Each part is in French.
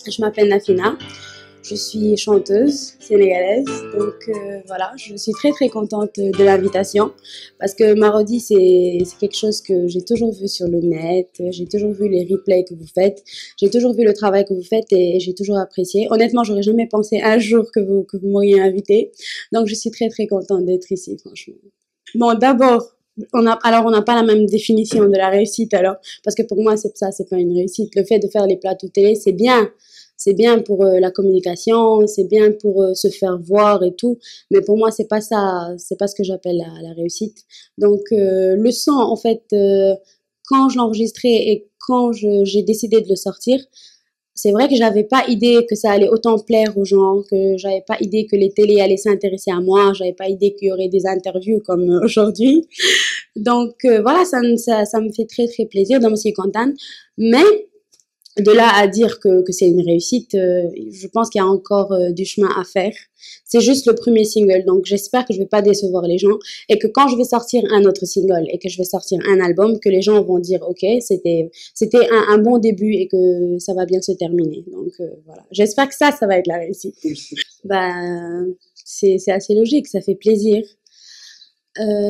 Je m'appelle Nafina, je suis chanteuse sénégalaise, donc voilà, je suis très contente de l'invitation parce que Marodi c'est quelque chose que j'ai toujours vu sur le net, j'ai toujours vu les replays que vous faites, j'ai toujours vu le travail que vous faites et j'ai toujours apprécié. Honnêtement, j'aurais jamais pensé un jour que vous m'auriez invitée, donc je suis très contente d'être ici, franchement. Bon, d'abord, on n'a pas la même définition de la réussite alors, parce que pour moi c'est pas une réussite. Le fait de faire les plateaux télé, c'est bien pour la communication, c'est bien pour se faire voir et tout, mais pour moi c'est pas ça, c'est pas ce que j'appelle la réussite. Donc le son en fait, quand je l'enregistrais et quand j'ai décidé de le sortir, c'est vrai que j'avais pas idée que ça allait autant plaire aux gens, que j'avais pas idée que les télés allaient s'intéresser à moi, j'avais pas idée qu'il y aurait des interviews comme aujourd'hui. Donc voilà, ça me fait très plaisir, donc je suis contente. Mais de là à dire que c'est une réussite, je pense qu'il y a encore du chemin à faire. C'est juste le premier single, donc j'espère que je vais pas décevoir les gens et que quand je vais sortir un autre single et que je vais sortir un album, que les gens vont dire ok, c'était un bon début et que ça va bien se terminer. Donc voilà, j'espère que ça va être la réussite. Bah c'est assez logique, ça fait plaisir.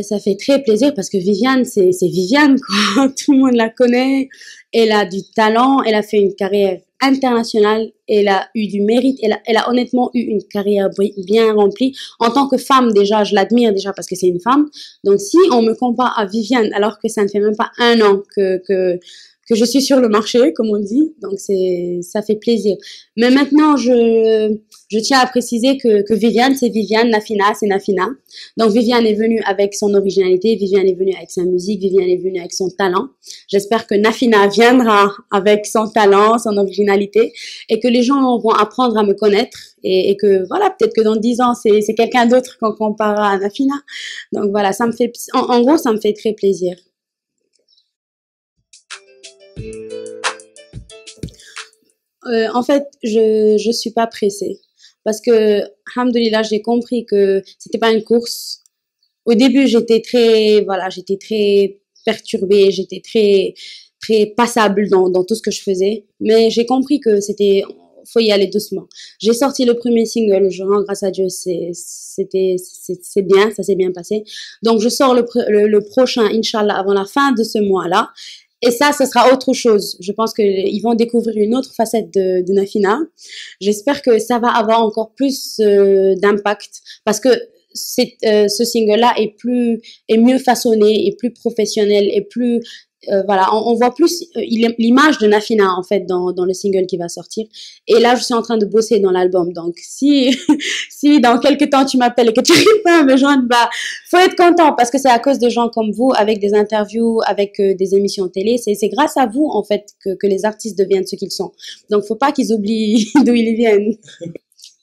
Ça fait très plaisir parce que Viviane, c'est Viviane, quoi. Tout le monde la connaît. Elle a du talent. Elle a fait une carrière internationale. Elle a eu du mérite. Elle a honnêtement eu une carrière bien remplie. En tant que femme, déjà, je l'admire déjà parce que c'est une femme. Donc, si on me compare à Viviane, alors que ça ne fait même pas un an que je suis sur le marché, comme on dit. Donc, ça fait plaisir. Mais maintenant, je tiens à préciser que Viviane, c'est Viviane, Nafina, c'est Nafina. Donc, Viviane est venue avec son originalité, Viviane est venue avec sa musique, Viviane est venue avec son talent. J'espère que Nafina viendra avec son talent, son originalité, et que les gens vont apprendre à me connaître, et que, voilà, peut-être que dans 10 ans, c'est quelqu'un d'autre qu'on comparera à Nafina. Donc, voilà, ça me fait, en gros, ça me fait très plaisir. En fait, je suis pas pressée parce que, alhamdoulilah, j'ai compris que c'était pas une course. Au début, j'étais très perturbée, j'étais très passable dans tout ce que je faisais, mais j'ai compris que faut y aller doucement. J'ai sorti le premier single, je rends grâce à Dieu, c'est bien, ça s'est bien passé. Donc je sors le prochain, Inch'Allah, avant la fin de ce mois-là. Et ça, ce sera autre chose. Je pense qu'ils vont découvrir une autre facette de Nafina. J'espère que ça va avoir encore plus d'impact parce que ce single-là est mieux façonné, est plus professionnel, est plus voilà, on voit plus l'image de Nafina en fait dans le single qui va sortir. Et là, je suis en train de bosser dans l'album. Donc, si dans quelques temps tu m'appelles et que tu n'arrives pas à me joindre, bah, faut être content parce que c'est à cause de gens comme vous, avec des interviews, avec des émissions télé. C'est grâce à vous en fait que les artistes deviennent ce qu'ils sont. Donc, faut pas qu'ils oublient d'où ils viennent.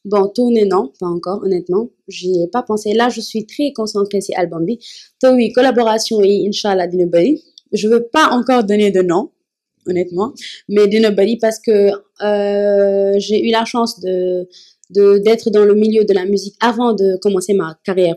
Bon, tourner, non, pas encore, honnêtement. J'y ai pas pensé. Là, je suis très concentrée sur l'album. Oui, collaboration et Inch'Allah, dina bari. Je veux pas encore donner de nom, honnêtement, mais dina bari parce que j'ai eu la chance d'être dans le milieu de la musique avant de commencer ma carrière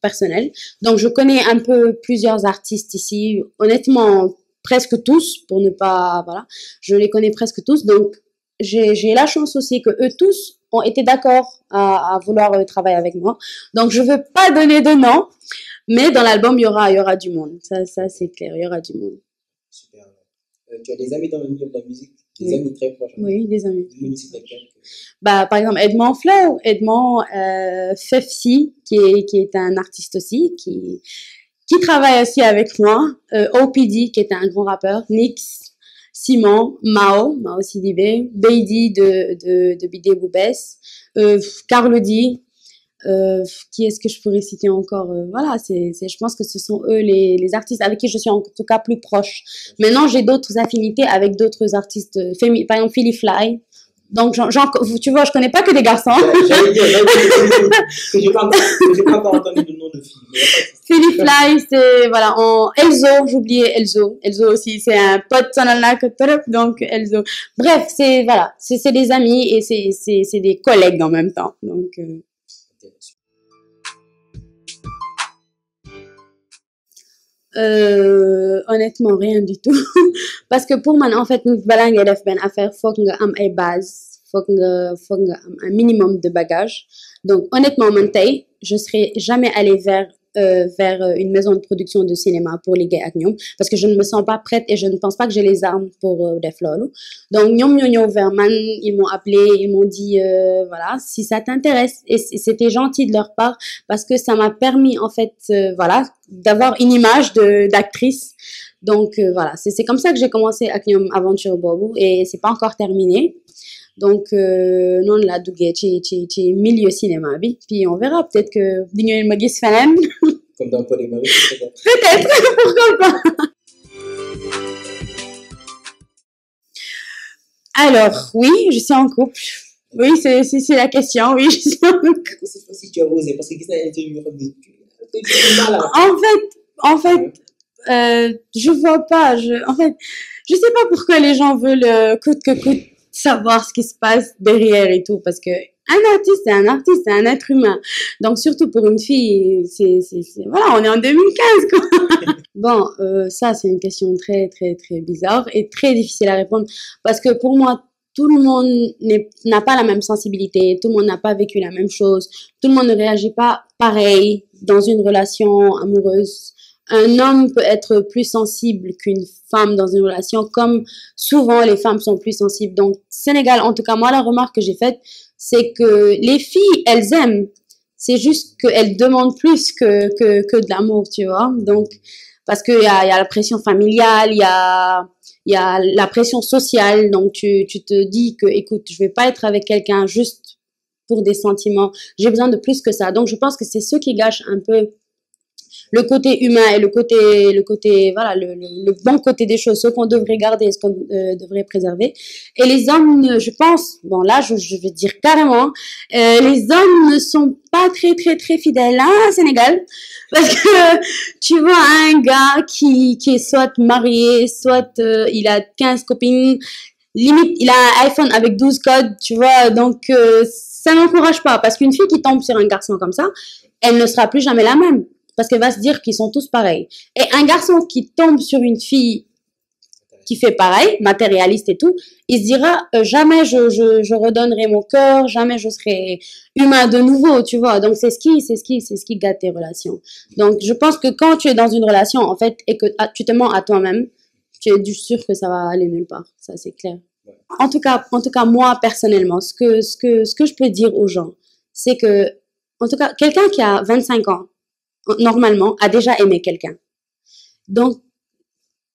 personnelle. Donc, je connais un peu plusieurs artistes ici. Honnêtement, presque tous, pour ne pas, voilà. Je les connais presque tous. Donc, j'ai la chance aussi que eux tous ont été d'accord à vouloir travailler avec moi. Donc, je veux pas donner de nom, mais dans l'album, il y aura du monde. Ça c'est clair, il y aura du monde. Super. Tu as des amis dans le milieu de la musique? Des amis très proches? Oui, des amis. Bah, par exemple, Edmond Flow, Fefsi, qui est un artiste aussi, qui travaille aussi avec moi, OPD, qui est un grand rappeur, Nix, Simon, Mao Sidibé, Beidi de Bidé Boubès, Carlo D, qui est-ce que je pourrais citer encore, voilà, je pense que ce sont eux les artistes avec qui je suis en tout cas plus proche. Maintenant, j'ai d'autres affinités avec d'autres artistes, par exemple Philly Fly. Donc, tu vois, je connais pas que des garçons. J'allais dire, j'ai pas encore entendu le nom de Philly. Philly Fly, c'est, voilà, Elzo, j'oubliais Elzo. Elzo aussi, c'est un pote, donc Elzo. Bref, voilà, c'est des amis et c'est des collègues en même temps. Donc, honnêtement rien du tout parce que pour moi en fait nous balaa ngay def benn affaire faut que nga am ay base faut que nga am un minimum de bagage donc honnêtement man tey je serais jamais allée vers une maison de production de cinéma pour liggéey ak ñoom parce que je ne me sens pas prête et je ne pense pas que j'ai les armes pour def loolu donc ñoom ñoo ñëw vers man ils m'ont appelé ils m'ont dit voilà si ça t'intéresse et c'était gentil de leur part parce que ça m'a permis en fait voilà d'avoir une image d'actrice donc voilà c'est comme ça que j'ai commencé ak ñoom aventure boobu et c'est pas encore terminé donc noonu laa duggee ci milieu cinéma bi puis on verra peut-être que di ngeen ma gis feneen comme dans Pod et Marie peut-être pourquoi pas alors oui je suis en couple oui c'est la question oui je suis en couple cette fois-ci tu as osé parce que gis naa interview en fait je vois pas en fait je sais pas pourquoi les gens veulent coûte que coûte savoir ce qui se passe derrière et tout parce que un artiste c'est un être humain donc surtout pour une fille c'est voilà on est en 2015 quoi bon ça c'est une question très très très bizarre et très difficile à répondre parce que pour moi tout le monde n'a pas la même sensibilité tout le monde n'a pas vécu la même chose tout le monde ne réagit pas pareil dans une relation amoureuse un homme peut être plus sensible qu'une femme dans une relation, comme souvent les femmes sont plus sensibles. Donc, Sénégal, en tout cas, moi, la remarque que j'ai faite, c'est que les filles, elles aiment. C'est juste qu'elles demandent plus que de l'amour, tu vois. Donc, parce qu'il y a la pression familiale, il y a la pression sociale. Donc, tu te dis que, écoute, je vais pas être avec quelqu'un juste pour des sentiments. J'ai besoin de plus que ça. Donc, je pense que c'est ce qui gâche un peu le côté humain et le côté voilà le bon côté des choses ce qu'on devrait garder ce qu'on devrait préserver et les hommes je pense bon là je vais dire carrément les hommes ne sont pas très très très fidèles à Sénégal parce que tu vois un gars qui est soit marié soit il a 15 copines limite il a un iPhone avec 12 codes tu vois donc ça n'encourage pas parce qu'une fille qui tombe sur un garçon comme ça elle ne sera plus jamais la même parce qu'elle va se dire qu'ils sont tous pareils. Et un garçon qui tombe sur une fille qui fait pareil, matérialiste et tout, il se dira jamais je redonnerai mon cœur, jamais je serai humain de nouveau, tu vois. Donc c'est ce qui gâte tes relations. Donc je pense que quand tu es dans une relation en fait et que tu te mens à toi-même, tu es sûr que ça va aller nulle part. Ça c'est clair. En tout cas moi personnellement, ce que je peux dire aux gens, c'est que en tout cas quelqu'un qui a 25 ans normalement a déjà aimé quelqu'un. Donc,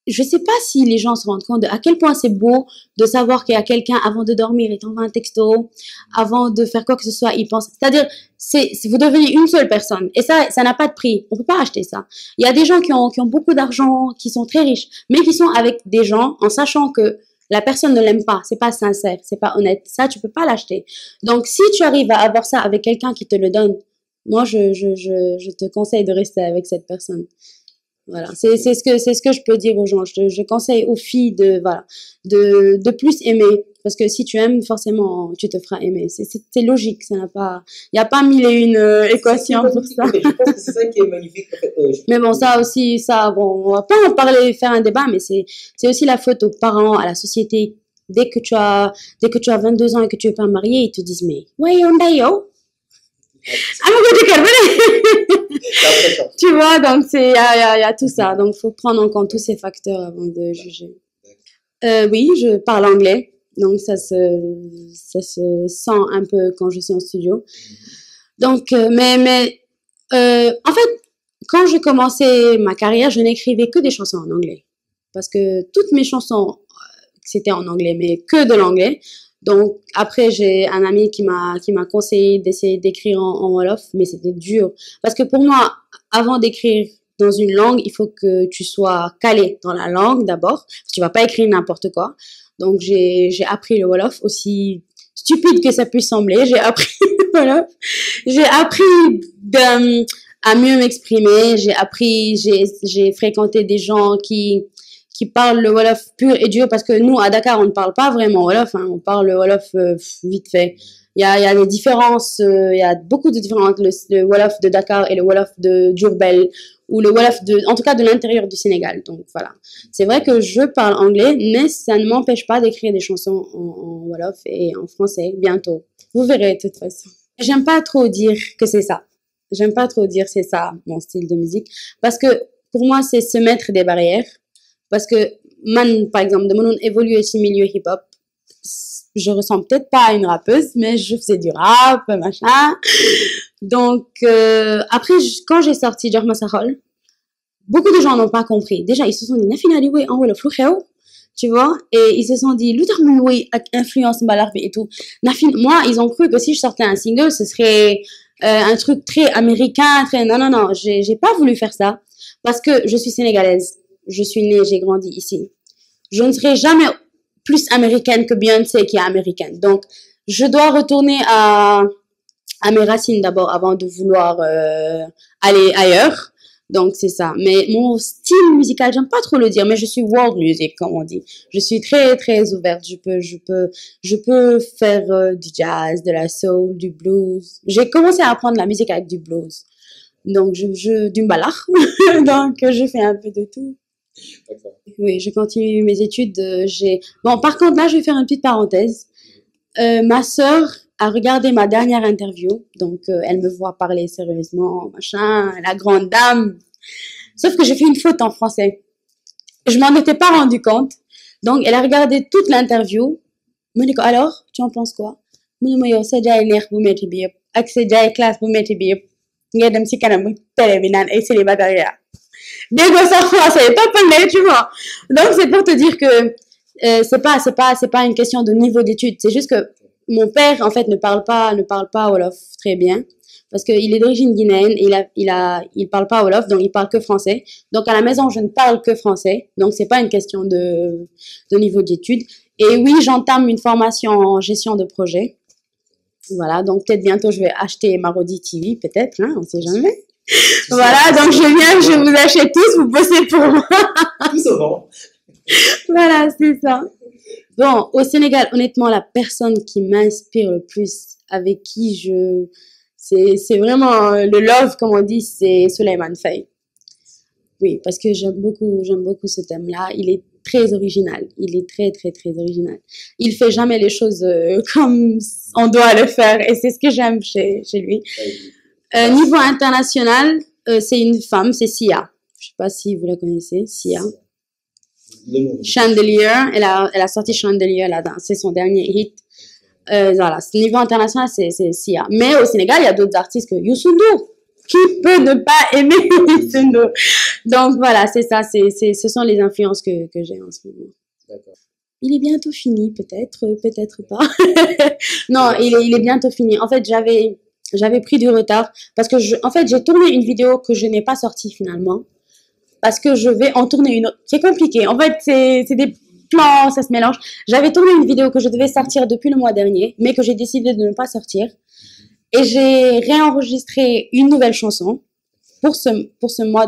je sais pas si les gens se rendent compte de à quel point c'est beau de savoir qu'il y a quelqu'un avant de dormir, il t'envoie un texto, avant de faire quoi que ce soit, il pense. C'est-à-dire, vous devenez une seule personne. Et ça n'a pas de prix. On peut pas acheter ça. Il y a des gens qui ont beaucoup d'argent, qui sont très riches, mais qui sont avec des gens en sachant que la personne ne l'aime pas, c'est pas sincère, c'est pas honnête. Ça, tu peux pas l'acheter. Donc, si tu arrives à avoir ça avec quelqu'un qui te le donne, moi, je te conseille de rester avec cette personne. Voilà, c'est ce que je peux dire aux gens. Je conseille aux filles de plus aimer parce que si tu aimes, forcément, tu te feras aimer. C'est logique, ça n'a pas, il y a pas mille et une équations pour ça. Je pense que c'est ça qui est magnifique. En fait, mais bon, ça aussi, bon, on va pas en parler, faire un débat, mais c'est aussi la faute aux parents, à la société. Dès que tu as 22 ans et que tu es pas marié, ils te disent mais ouais, on est yo. Tu vois, donc il y a tout ça. Donc, faut prendre en compte tous ces facteurs avant de juger. Oui, je parle anglais. Donc, ça se sent un peu quand je suis en studio. Donc, en fait, quand j'ai commencé ma carrière, je n'écrivais que des chansons en anglais. Parce que toutes mes chansons, c'était en anglais, mais que de l'anglais. Donc après j'ai un ami qui m'a conseillé d'essayer d'écrire en wolof mais c'était dur parce que pour moi avant d'écrire dans une langue il faut que tu sois calé dans la langue d'abord tu vas pas écrire n'importe quoi donc j'ai appris le wolof aussi stupide que ça puisse sembler j'ai appris le wolof j'ai appris à mieux m'exprimer j'ai fréquenté des gens qui parlent le wolof pur et dur parce que nous à Dakar on ne parle pas vraiment wolof hein, on parle le wolof vite fait il y a des différences il y a beaucoup de différences le wolof de Dakar et le wolof de Diourbel ou le Wolof, en tout cas de l'intérieur du Sénégal. Donc voilà. C'est vrai que je parle anglais, mais ça ne m'empêche pas d'écrire des chansons en Wolof et en français bientôt. Vous verrez de toute façon. J'aime pas trop dire que c'est ça. J'aime pas trop dire c'est ça, mon style de musique. Parce que pour moi, c'est se mettre des barrières. Parce que man, par exemple, de mon évoluer ce milieu hip-hop, je ressemble peut-être pas à une rappeuse, mais je faisais du rap, machin. Donc, après, quand j'ai sorti Jahma Sahol, beaucoup de gens n'ont pas compris. Déjà, ils se sont dit, Nafina li en wolof lu xew, tu vois, et ils se sont dit, lu tax muy woy ak influence mbalax bi et tout. Moi, ils ont cru que si je sortais un single, ce serait un truc très américain, très... Non, non, non, j'ai pas voulu faire ça, parce que je suis sénégalaise. Je suis née, j'ai grandi ici. Je ne serai jamais plus américaine que Beyoncé qui est américaine. Donc, je dois retourner à mes racines d'abord avant de vouloir aller ailleurs. Donc, c'est ça. Mais mon style musical, j'aime pas trop le dire, mais je suis world music, comme on dit. Je suis très, très ouverte. Je peux faire du jazz, de la soul, du blues. J'ai commencé à apprendre la musique avec du blues. Donc, du mbalach. Donc, je fais un peu de tout. Oui, je continue mes études. Bon, par contre, là, je vais faire une petite parenthèse. Ma sœur a regardé ma dernière interview, donc elle me voit parler sérieusement, machin, la grande dame. Sauf que j'ai fait une faute en français. Je m'en étais pas rendu compte. Donc, elle a regardé toute l'interview. Je me dis, alors, tu en penses quoi? Je me dis, c'est déjà une bu metti bi yëpp ak c'est déjà classe bu metti bi yëpp ngay dem ci kanam télé bi naan ay célibataire. Dégo ça français, pas tu vois. Donc, c'est pour te dire que c'est pas une question de niveau d'études. C'est juste que mon père, en fait, ne parle pas Wolof très bien. Parce qu'il est d'origine guinéenne, il parle pas Wolof, donc il parle que français. Donc, à la maison, je ne parle que français. Donc, c'est pas une question de niveau d'études. Et oui, j'entame une formation en gestion de projet. Voilà. Donc, peut-être bientôt, je vais acheter Marodi TV, peut-être, hein, on sait jamais. Voilà, donc je vous achète tous, vous bossez pour moi. Tout souvent. Voilà, c'est ça. Bon, au Sénégal, honnêtement, la personne qui m'inspire le plus, avec qui c'est vraiment le love, comme on dit, c'est Souleymane Faye. Oui, parce que j'aime beaucoup ce thème-là. Il est très original. Il est très, très, très original. Il fait jamais les choses comme on doit le faire, et c'est ce que j'aime chez lui. Niveau international, c'est une femme, c'est Sia. Je sais pas si vous la connaissez, Sia. Chandelier, elle a sorti Chandelier là, c'est son dernier hit. Voilà, niveau international, c'est Sia. Mais au Sénégal, il y a d'autres artistes que Youssou N'Dour. Qui peut ne pas aimer Youssou N'Dour? Donc voilà, c'est ça, ce sont les influences que j'ai en ce moment. D'accord. Il est bientôt fini, peut-être pas. Non, il est bientôt fini. En fait, j'avais pris du retard parce que en fait, j'ai tourné une vidéo que je n'ai pas sortie finalement. Parce que je vais en tourner une autre. C'est compliqué. En fait, c'est des plans, ça se mélange. J'avais tourné une vidéo que je devais sortir depuis le mois dernier, mais que j'ai décidé de ne pas sortir. Et j'ai réenregistré une nouvelle chanson pour ce mois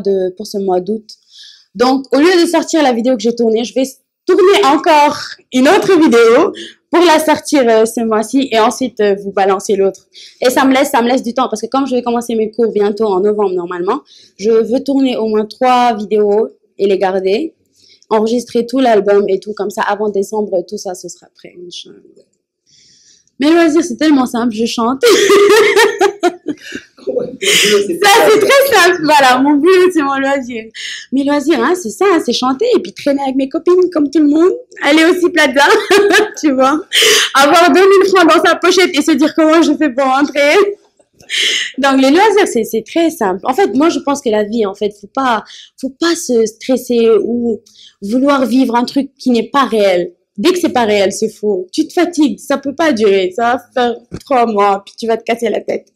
d'août. Donc, au lieu de sortir la vidéo que j'ai tournée, je vais tourner encore une autre vidéo pour la sortir ce mois-ci et ensuite vous balancer l'autre. Et ça me laisse du temps parce que comme je vais commencer mes cours bientôt en novembre normalement, je veux tourner au moins 3 vidéos et les garder, enregistrer tout l'album et tout comme ça avant décembre, tout ça ce sera prêt. Inch'Allah. Mes loisirs, c'est tellement simple, je chante. Ça, c'est très simple. Voilà, mon boulot, c'est mon loisir. Mes loisirs, hein, c'est ça, hein, c'est chanter et puis traîner avec mes copines comme tout le monde. Aller aussi plaza, tu vois. Avoir 2000 francs dans sa pochette et se dire comment je fais pour rentrer. Donc, les loisirs, c'est très simple. En fait, moi, je pense que la vie, en fait, faut pas se stresser ou vouloir vivre un truc qui n'est pas réel. Dès que c'est pas réel, c'est faux. Tu te fatigues, ça peut pas durer. Ça va faire 3 mois, puis tu vas te casser la tête.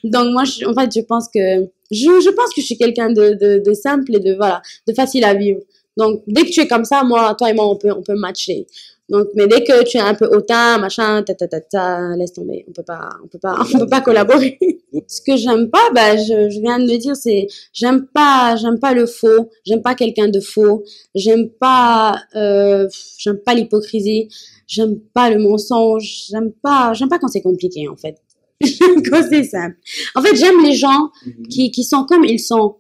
Donc moi, en fait, je pense que je suis quelqu'un de simple et de facile à vivre. Donc dès que tu es comme ça, moi, toi et moi, on peut matcher. Donc, mais dès que tu es un peu hautain, machin, laisse tomber. On peut pas collaborer. Ce que j'aime pas, je viens de le dire, c'est, j'aime pas le faux. J'aime pas quelqu'un de faux. J'aime pas l'hypocrisie. J'aime pas le mensonge. J'aime pas quand c'est compliqué, en fait. Quand c'est simple. En fait, j'aime les gens qui sont comme ils sont.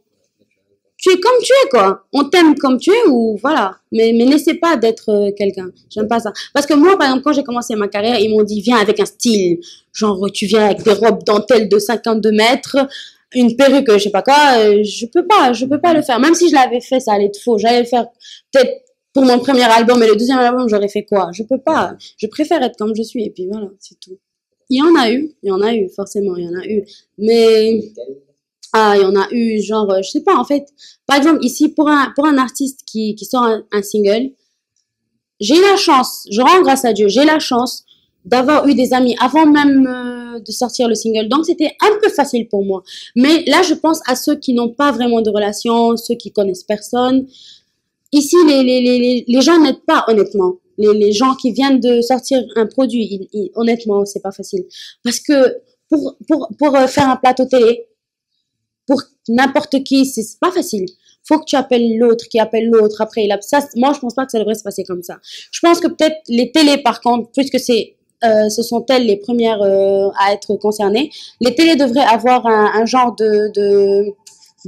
tu es comme tu es, quoi. On t'aime comme tu es ou voilà. Mais n'essaie pas d'être quelqu'un. J'aime pas ça. Parce que moi, par exemple, quand j'ai commencé ma carrière, ils m'ont dit, viens avec un style. Genre, tu viens avec des robes dentelles de 52 mètres, une perruque, je sais pas quoi. Je peux pas le faire. Même si je l'avais fait, ça allait être faux. J'allais le faire peut-être pour mon premier album, mais le deuxième album, j'aurais fait quoi? Je peux pas. Je préfère être comme je suis. Et puis voilà, c'est tout. Il y en a eu, forcément, il y en a eu. Mais, il y en a eu, genre, je sais pas, en fait. Par exemple, ici, pour un artiste qui sort un single, j'ai la chance, je rends grâce à Dieu, j'ai la chance d'avoir eu des amis avant même de sortir le single. Donc, c'était un peu facile pour moi. Mais là, je pense à ceux qui n'ont pas vraiment de relation, ceux qui connaissent personne. Ici, les gens n'aident pas, honnêtement. Les gens qui viennent de sortir un produit, honnêtement, c'est pas facile. Parce que pour faire un plateau télé, pour n'importe qui, c'est pas facile. Faut que tu appelles l'autre, qui appelle l'autre. Après, ça, moi, je pense pas que ça devrait se passer comme ça. Je pense que peut-être les télés, par contre, puisque ce sont elles les premières à être concernées, les télés devraient avoir un genre de,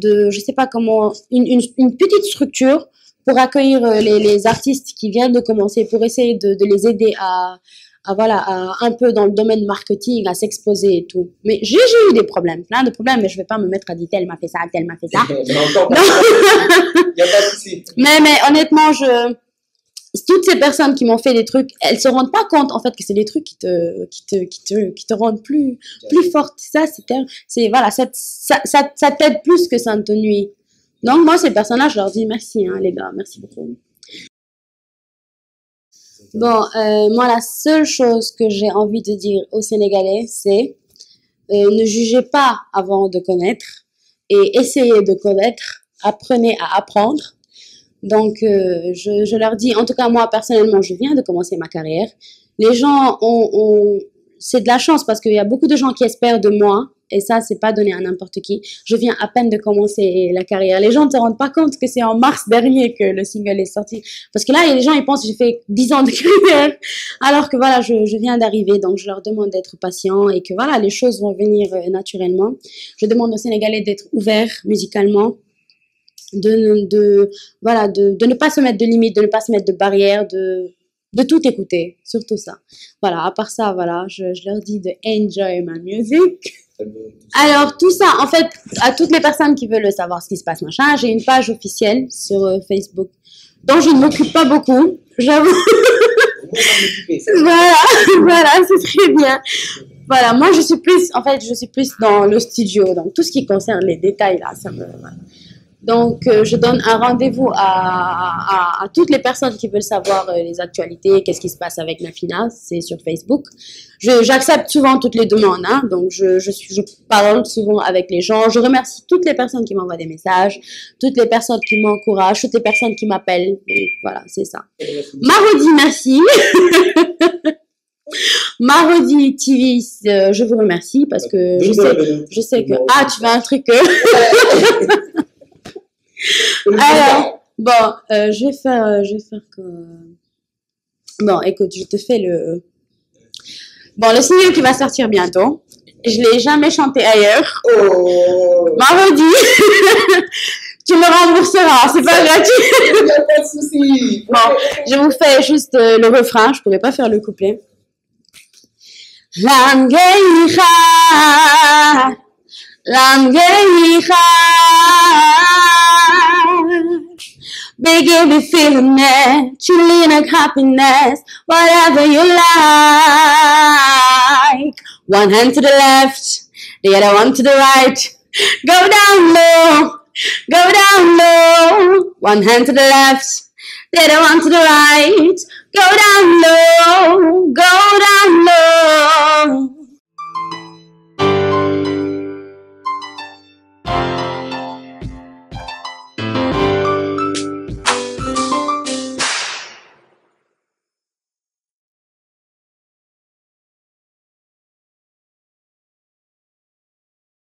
je sais pas comment, une petite structure pour accueillir les artistes qui viennent de commencer, pour essayer de les aider à un peu dans le domaine marketing, à s'exposer et tout. Mais j'ai eu des problèmes, plein de problèmes, mais je vais pas me mettre à dire tel m'a fait ça, tel m'a fait ça. Il n'y a pas de souci. Mais honnêtement, toutes ces personnes qui m'ont fait des trucs, elles se rendent pas compte, en fait, que c'est des trucs qui te rendent plus forte. Ça, voilà, ça t'aide plus que ça ne te nuit. Donc, moi, ces personnes-là, je leur dis merci, hein, les gars, merci beaucoup. Bon, moi, la seule chose que j'ai envie de dire aux Sénégalais, c'est ne jugez pas avant de connaître et essayez de connaître, apprenez à apprendre. Donc, je leur dis, en tout cas, moi, personnellement, je viens de commencer ma carrière. Les gens c'est de la chance parce qu'il y a beaucoup de gens qui espèrent de moi. Et ça, c'est pas donné à n'importe qui. Je viens à peine de commencer la carrière. Les gens ne se rendent pas compte que c'est en mars dernier que le single est sorti. Parce que là, il y a des gens, ils pensent que j'ai fait 10 ans de carrière. Alors que voilà, je viens d'arriver. Donc, je leur demande d'être patient et que voilà, les choses vont venir naturellement. Je demande aux Sénégalais d'être ouverts musicalement. De ne pas se mettre de limites, de ne pas se mettre de barrières, de tout écouter. Surtout ça. Voilà, à part ça, voilà, je leur dis de enjoy my music. Alors, tout ça, en fait, à toutes les personnes qui veulent savoir ce qui se passe, machin, j'ai une page officielle sur Facebook dont je ne m'occupe pas beaucoup, j'avoue. Voilà, c'est très bien. Voilà, moi, je suis plus dans le studio, donc tout ce qui concerne les détails, là, ça me... Voilà. Donc, je donne un rendez-vous à toutes les personnes qui veulent savoir les actualités, qu'est-ce qui se passe avec Nafina, c'est sur Facebook. J'accepte souvent toutes les demandes, hein, donc je parle souvent avec les gens. Je remercie toutes les personnes qui m'envoient des messages, toutes les personnes qui m'encouragent, toutes les personnes qui m'appellent. Donc, voilà, c'est ça. Marodi, merci. Marodi TV, je vous remercie parce que je sais que... Ah, tu veux un truc... Alors, bon, je vais faire que... Bon, écoute, je te fais Bon, le single qui va sortir bientôt, je l'ai jamais chanté ailleurs. Oh. Marodi, tu me rembourseras, c'est pas gratuit. Il n'y a pas de souci. Bon, je vous fais juste le refrain, je pourrais pas faire le couplet. Begin me feeling that truly like happiness, whatever you like. One hand to the left, the other one to the right. Go down low, go down low. One hand to the left, the other one to the right. Go down low.